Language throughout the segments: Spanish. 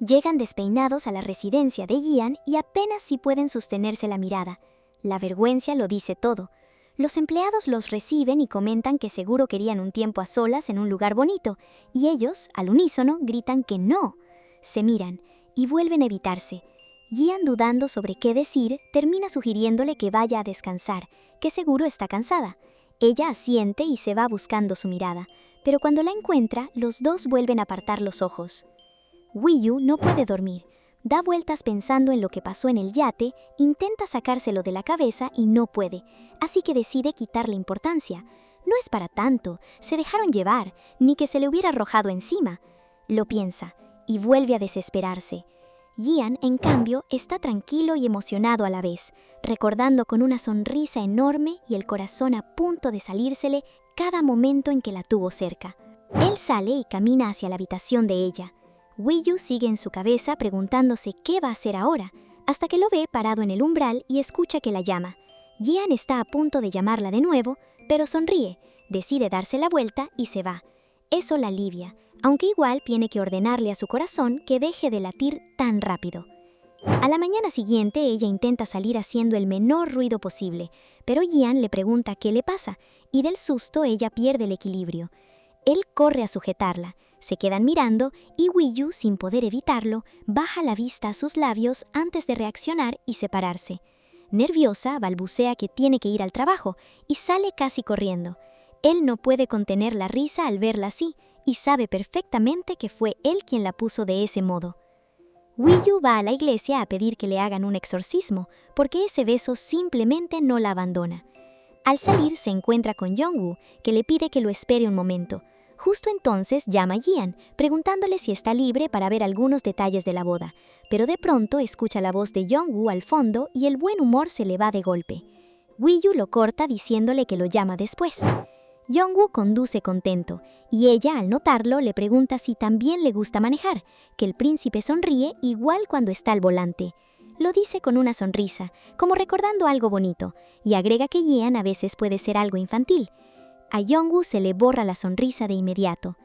Llegan despeinados a la residencia de Gian y apenas si pueden sostenerse la mirada. La vergüenza lo dice todo. Los empleados los reciben y comentan que seguro querían un tiempo a solas en un lugar bonito, y ellos, al unísono, gritan que no. Se miran y vuelven a evitarse. Gian, dudando sobre qué decir, termina sugiriéndole que vaya a descansar, que seguro está cansada. Ella asiente y se va buscando su mirada, pero cuando la encuentra, los dos vuelven a apartar los ojos. Wii-Yu no puede dormir. Da vueltas pensando en lo que pasó en el yate, intenta sacárselo de la cabeza y no puede, así que decide quitarle importancia. No es para tanto, se dejaron llevar, ni que se le hubiera arrojado encima. Lo piensa, y vuelve a desesperarse. Gian, en cambio, está tranquilo y emocionado a la vez, recordando con una sonrisa enorme y el corazón a punto de salírsele cada momento en que la tuvo cerca. Él sale y camina hacia la habitación de ella. Wii-Yu sigue en su cabeza preguntándose qué va a hacer ahora, hasta que lo ve parado en el umbral y escucha que la llama. Gian está a punto de llamarla de nuevo, pero sonríe, decide darse la vuelta y se va. Eso la alivia, aunque igual tiene que ordenarle a su corazón que deje de latir tan rápido. A la mañana siguiente ella intenta salir haciendo el menor ruido posible, pero Gian le pregunta qué le pasa, y del susto ella pierde el equilibrio. Él corre a sujetarla. Se quedan mirando y Wii-Yu, sin poder evitarlo, baja la vista a sus labios antes de reaccionar y separarse. Nerviosa, balbucea que tiene que ir al trabajo y sale casi corriendo. Él no puede contener la risa al verla así y sabe perfectamente que fue él quien la puso de ese modo. Wii-Yu va a la iglesia a pedir que le hagan un exorcismo porque ese beso simplemente no la abandona. Al salir se encuentra con Jong-woo, que le pide que lo espere un momento. Justo entonces llama a Gian, preguntándole si está libre para ver algunos detalles de la boda, pero de pronto escucha la voz de Jong-woo al fondo y el buen humor se le va de golpe. Wii-Yu lo corta diciéndole que lo llama después. Jong-woo conduce contento, y ella, al notarlo, le pregunta si también le gusta manejar, que el príncipe sonríe igual cuando está al volante. Lo dice con una sonrisa, como recordando algo bonito, y agrega que Gian a veces puede ser algo infantil. A Jong-woo se le borra la sonrisa de inmediato.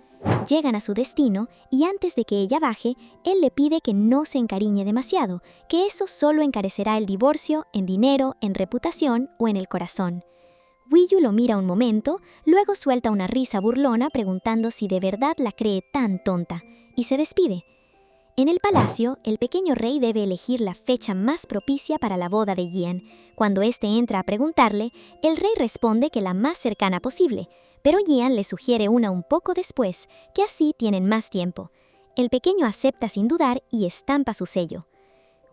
Llegan a su destino y antes de que ella baje, él le pide que no se encariñe demasiado, que eso solo encarecerá el divorcio en dinero, en reputación o en el corazón. Wii-Yu lo mira un momento, luego suelta una risa burlona preguntando si de verdad la cree tan tonta, y se despide. En el palacio, el pequeño rey debe elegir la fecha más propicia para la boda de Gian. Cuando éste entra a preguntarle, el rey responde que la más cercana posible, pero Gian le sugiere una un poco después, que así tienen más tiempo. El pequeño acepta sin dudar y estampa su sello.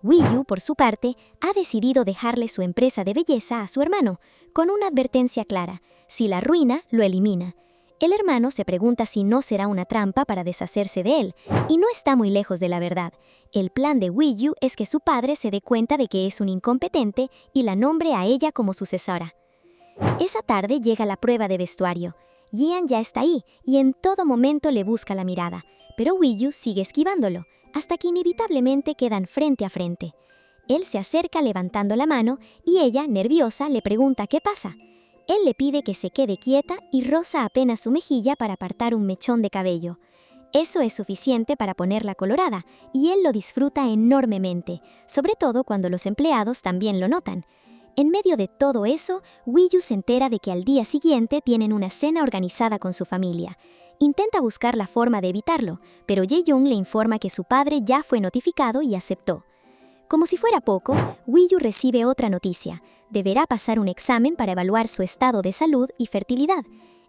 Wii-Yu, por su parte, ha decidido dejarle su empresa de belleza a su hermano, con una advertencia clara: si la arruina, lo elimina. El hermano se pregunta si no será una trampa para deshacerse de él, y no está muy lejos de la verdad. El plan de Wii-Yu es que su padre se dé cuenta de que es un incompetente y la nombre a ella como sucesora. Esa tarde llega la prueba de vestuario. Gian ya está ahí y en todo momento le busca la mirada, pero Wii-Yu sigue esquivándolo, hasta que inevitablemente quedan frente a frente. Él se acerca levantando la mano y ella, nerviosa, le pregunta qué pasa. Él le pide que se quede quieta y roza apenas su mejilla para apartar un mechón de cabello. Eso es suficiente para ponerla colorada, y él lo disfruta enormemente, sobre todo cuando los empleados también lo notan. En medio de todo eso, Wii-Yu se entera de que al día siguiente tienen una cena organizada con su familia. Intenta buscar la forma de evitarlo, pero Jae-young le informa que su padre ya fue notificado y aceptó. Como si fuera poco, Wii-Yu recibe otra noticia. Deberá pasar un examen para evaluar su estado de salud y fertilidad.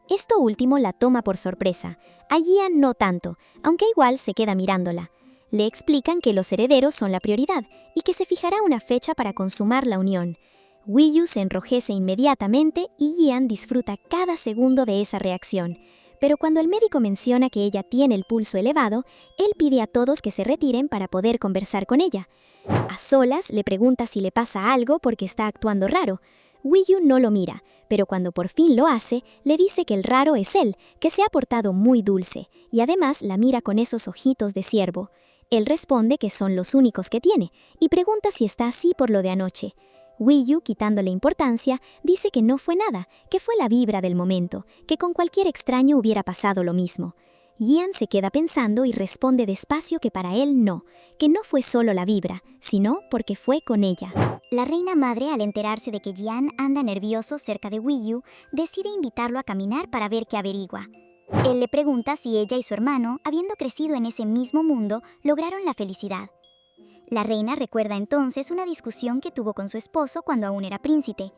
Esto último la toma por sorpresa. A Gian no tanto, aunque igual se queda mirándola. Le explican que los herederos son la prioridad y que se fijará una fecha para consumar la unión. Wii-Yu se enrojece inmediatamente y Gian disfruta cada segundo de esa reacción. Pero cuando el médico menciona que ella tiene el pulso elevado, él pide a todos que se retiren para poder conversar con ella. A solas le pregunta si le pasa algo porque está actuando raro. Wii-Yu no lo mira, pero cuando por fin lo hace, le dice que el raro es él, que se ha portado muy dulce, y además la mira con esos ojitos de ciervo. Él responde que son los únicos que tiene, y pregunta si está así por lo de anoche. Wii-Yu, quitándole importancia, dice que no fue nada, que fue la vibra del momento, que con cualquier extraño hubiera pasado lo mismo. Jian se queda pensando y responde despacio que para él no, que no fue solo la vibra, sino porque fue con ella. La reina madre, al enterarse de que Jian anda nervioso cerca de Wei-Yu, decide invitarlo a caminar para ver qué averigua. Él le pregunta si ella y su hermano, habiendo crecido en ese mismo mundo, lograron la felicidad. La reina recuerda entonces una discusión que tuvo con su esposo cuando aún era príncipe.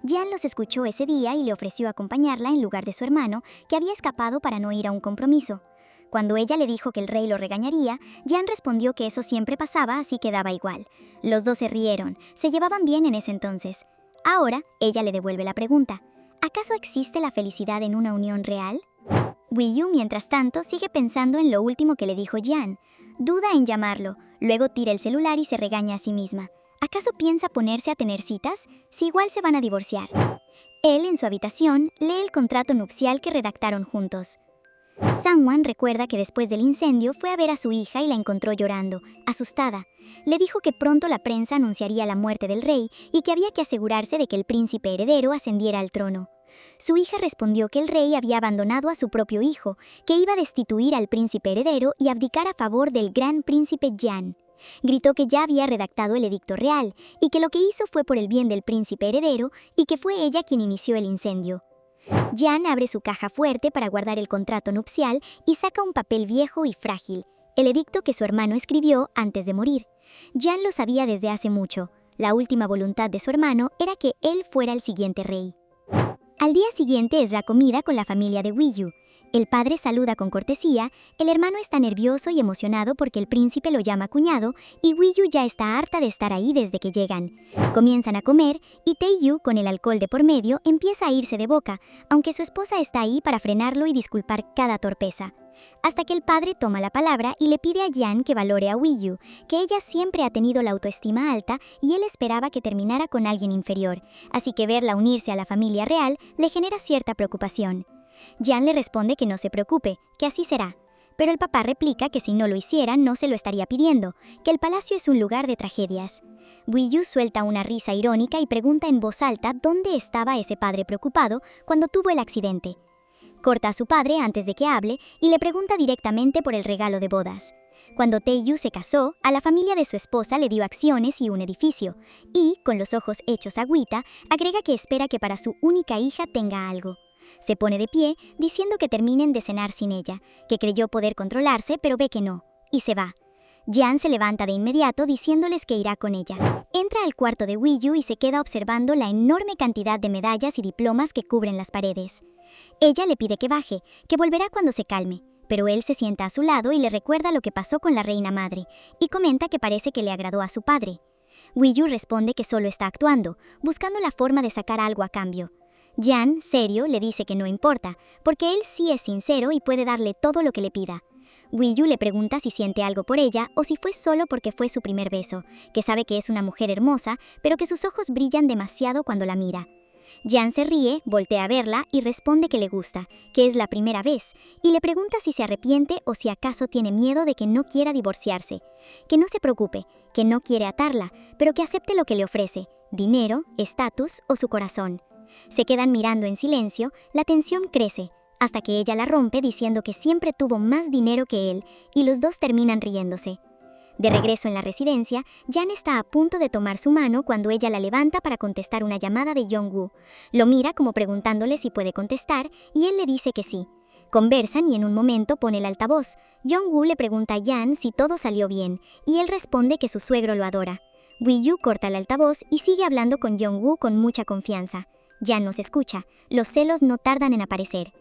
Jian los escuchó ese día y le ofreció acompañarla en lugar de su hermano, que había escapado para no ir a un compromiso. Cuando ella le dijo que el rey lo regañaría, Jian respondió que eso siempre pasaba, así que daba igual. Los dos se rieron, se llevaban bien en ese entonces. Ahora, ella le devuelve la pregunta: ¿acaso existe la felicidad en una unión real? Wei-Yu, mientras tanto, sigue pensando en lo último que le dijo Jian. Duda en llamarlo, luego tira el celular y se regaña a sí misma. ¿Acaso piensa ponerse a tener citas? Si igual se van a divorciar. Él, en su habitación, lee el contrato nupcial que redactaron juntos. Sang-wan recuerda que después del incendio fue a ver a su hija y la encontró llorando, asustada. Le dijo que pronto la prensa anunciaría la muerte del rey y que había que asegurarse de que el príncipe heredero ascendiera al trono. Su hija respondió que el rey había abandonado a su propio hijo, que iba a destituir al príncipe heredero y abdicar a favor del gran príncipe Jian. Gritó que ya había redactado el edicto real y que lo que hizo fue por el bien del príncipe heredero y que fue ella quien inició el incendio. Jian abre su caja fuerte para guardar el contrato nupcial y saca un papel viejo y frágil, el edicto que su hermano escribió antes de morir. Jian lo sabía desde hace mucho. La última voluntad de su hermano era que él fuera el siguiente rey. Al día siguiente es la comida con la familia de Wei-Yu. El padre saluda con cortesía, el hermano está nervioso y emocionado porque el príncipe lo llama cuñado y Wei-Yu ya está harta de estar ahí desde que llegan. Comienzan a comer y Tae-yu, con el alcohol de por medio, empieza a irse de boca, aunque su esposa está ahí para frenarlo y disculpar cada torpeza. Hasta que el padre toma la palabra y le pide a Jian que valore a Wei-Yu, que ella siempre ha tenido la autoestima alta y él esperaba que terminara con alguien inferior, así que verla unirse a la familia real le genera cierta preocupación. Jian le responde que no se preocupe, que así será. Pero el papá replica que si no lo hiciera no se lo estaría pidiendo, que el palacio es un lugar de tragedias. Wei-Yu suelta una risa irónica y pregunta en voz alta dónde estaba ese padre preocupado cuando tuvo el accidente. Corta a su padre antes de que hable y le pregunta directamente por el regalo de bodas. Cuando Tae-yu se casó, a la familia de su esposa le dio acciones y un edificio, y, con los ojos hechos agüita, agrega que espera que para su única hija tenga algo. Se pone de pie, diciendo que terminen de cenar sin ella, que creyó poder controlarse pero ve que no, y se va. Jian se levanta de inmediato diciéndoles que irá con ella. Entra al cuarto de Wei-Yu y se queda observando la enorme cantidad de medallas y diplomas que cubren las paredes. Ella le pide que baje, que volverá cuando se calme, pero él se sienta a su lado y le recuerda lo que pasó con la reina madre, y comenta que parece que le agradó a su padre. Wei-Yu responde que solo está actuando, buscando la forma de sacar algo a cambio. Jian, serio, le dice que no importa, porque él sí es sincero y puede darle todo lo que le pida. Wei-Yu le pregunta si siente algo por ella o si fue solo porque fue su primer beso, que sabe que es una mujer hermosa, pero que sus ojos brillan demasiado cuando la mira. Jian se ríe, voltea a verla y responde que le gusta, que es la primera vez, y le pregunta si se arrepiente o si acaso tiene miedo de que no quiera divorciarse. Que no se preocupe, que no quiere atarla, pero que acepte lo que le ofrece, dinero, estatus o su corazón. Se quedan mirando en silencio, la tensión crece, hasta que ella la rompe diciendo que siempre tuvo más dinero que él, y los dos terminan riéndose. De regreso en la residencia, Jian está a punto de tomar su mano cuando ella la levanta para contestar una llamada de Jong-woo. Lo mira como preguntándole si puede contestar, y él le dice que sí. Conversan y en un momento pone el altavoz. Jong-woo le pregunta a Jian si todo salió bien, y él responde que su suegro lo adora. Wei-Yu corta el altavoz y sigue hablando con Jong-woo con mucha confianza. Jian nos escucha, los celos no tardan en aparecer.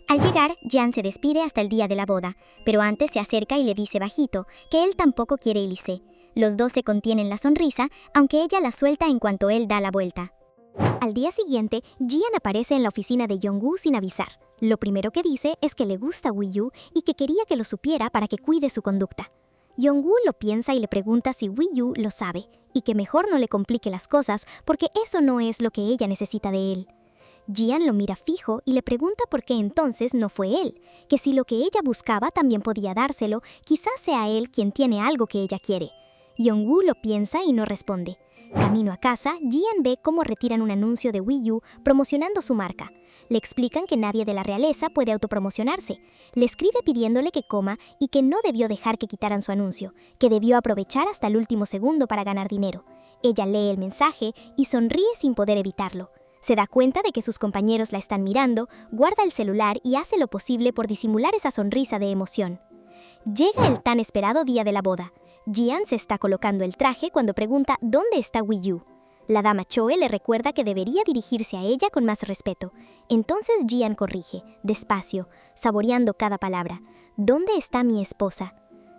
Al llegar, Jian se despide hasta el día de la boda, pero antes se acerca y le dice bajito que él tampoco quiere Ilse. Los dos se contienen la sonrisa, aunque ella la suelta en cuanto él da la vuelta. Al día siguiente, Jian aparece en la oficina de Jong-woo sin avisar. Lo primero que dice es que le gusta Wei-Yu y que quería que lo supiera para que cuide su conducta. Jong-woo lo piensa y le pregunta si Wei-Yu lo sabe, y que mejor no le complique las cosas porque eso no es lo que ella necesita de él. Jian lo mira fijo y le pregunta por qué entonces no fue él, que si lo que ella buscaba también podía dárselo, quizás sea él quien tiene algo que ella quiere. Jong-woo lo piensa y no responde. Camino a casa, Jian ve cómo retiran un anuncio de Wei-Yu promocionando su marca. Le explican que nadie de la realeza puede autopromocionarse. Le escribe pidiéndole que coma y que no debió dejar que quitaran su anuncio, que debió aprovechar hasta el último segundo para ganar dinero. Ella lee el mensaje y sonríe sin poder evitarlo. Se da cuenta de que sus compañeros la están mirando, guarda el celular y hace lo posible por disimular esa sonrisa de emoción. Llega el tan esperado día de la boda. Jian se está colocando el traje cuando pregunta ¿dónde está Wi Yu? La dama Choe le recuerda que debería dirigirse a ella con más respeto. Entonces Jian corrige, despacio, saboreando cada palabra. ¿Dónde está mi esposa?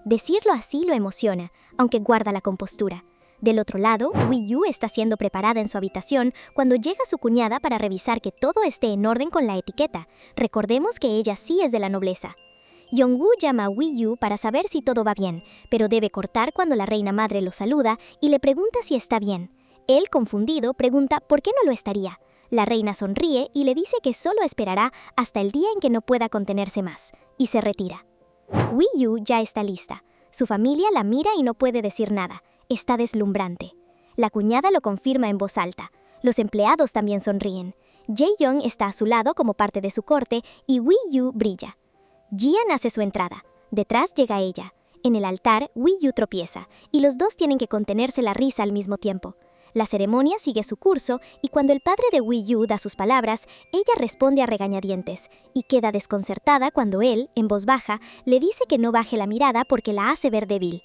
Decirlo así lo emociona, aunque guarda la compostura. Del otro lado, Wi Yu está siendo preparada en su habitación cuando llega su cuñada para revisar que todo esté en orden con la etiqueta. Recordemos que ella sí es de la nobleza. Yong-woo llama a Wi Yu para saber si todo va bien, pero debe cortar cuando la reina madre lo saluda y le pregunta si está bien. Él, confundido, pregunta por qué no lo estaría. La reina sonríe y le dice que solo esperará hasta el día en que no pueda contenerse más, y se retira. Wi Yu ya está lista. Su familia la mira y no puede decir nada. Está deslumbrante. La cuñada lo confirma en voz alta. Los empleados también sonríen. Jae-young está a su lado como parte de su corte y Wi Yu brilla. Jian hace su entrada. Detrás llega ella. En el altar, Wi Yu tropieza, y los dos tienen que contenerse la risa al mismo tiempo. La ceremonia sigue su curso, y cuando el padre de Wi Yu da sus palabras, ella responde a regañadientes, y queda desconcertada cuando él, en voz baja, le dice que no baje la mirada porque la hace ver débil.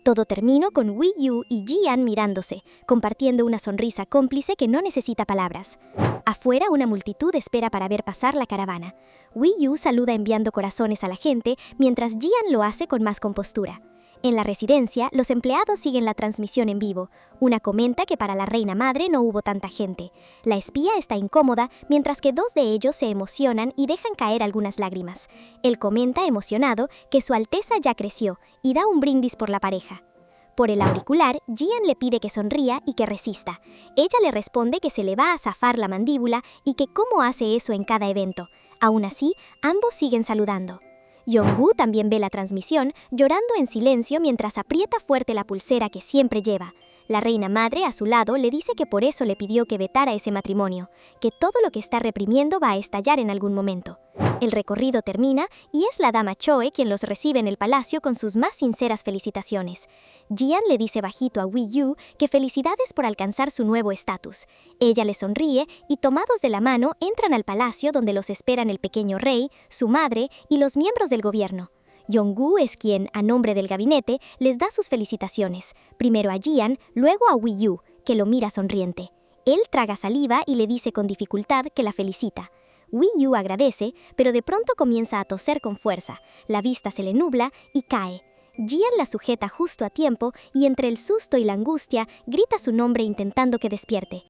Todo terminó con Wi Yu y Jian mirándose, compartiendo una sonrisa cómplice que no necesita palabras. Afuera, una multitud espera para ver pasar la caravana. Wi Yu saluda enviando corazones a la gente, mientras Jian lo hace con más compostura. En la residencia, los empleados siguen la transmisión en vivo. Una comenta que para la reina madre no hubo tanta gente. La espía está incómoda, mientras que dos de ellos se emocionan y dejan caer algunas lágrimas. Él comenta, emocionado, que su alteza ya creció y da un brindis por la pareja. Por el auricular, Jian le pide que sonría y que resista. Ella le responde que se le va a zafar la mandíbula y que cómo hace eso en cada evento. Aún así, ambos siguen saludando. Yong-woo también ve la transmisión, llorando en silencio mientras aprieta fuerte la pulsera que siempre lleva. La reina madre, a su lado, le dice que por eso le pidió que vetara ese matrimonio, que todo lo que está reprimiendo va a estallar en algún momento. El recorrido termina y es la dama Choe quien los recibe en el palacio con sus más sinceras felicitaciones. Jian le dice bajito a Wi Yu que felicidades por alcanzar su nuevo estatus. Ella le sonríe y tomados de la mano entran al palacio donde los esperan el pequeño rey, su madre y los miembros del gobierno. Yong-woo es quien, a nombre del gabinete, les da sus felicitaciones, primero a Jian, luego a Wi Yu, que lo mira sonriente. Él traga saliva y le dice con dificultad que la felicita. Wi Yu agradece, pero de pronto comienza a toser con fuerza, la vista se le nubla y cae. Jian la sujeta justo a tiempo y entre el susto y la angustia grita su nombre intentando que despierte.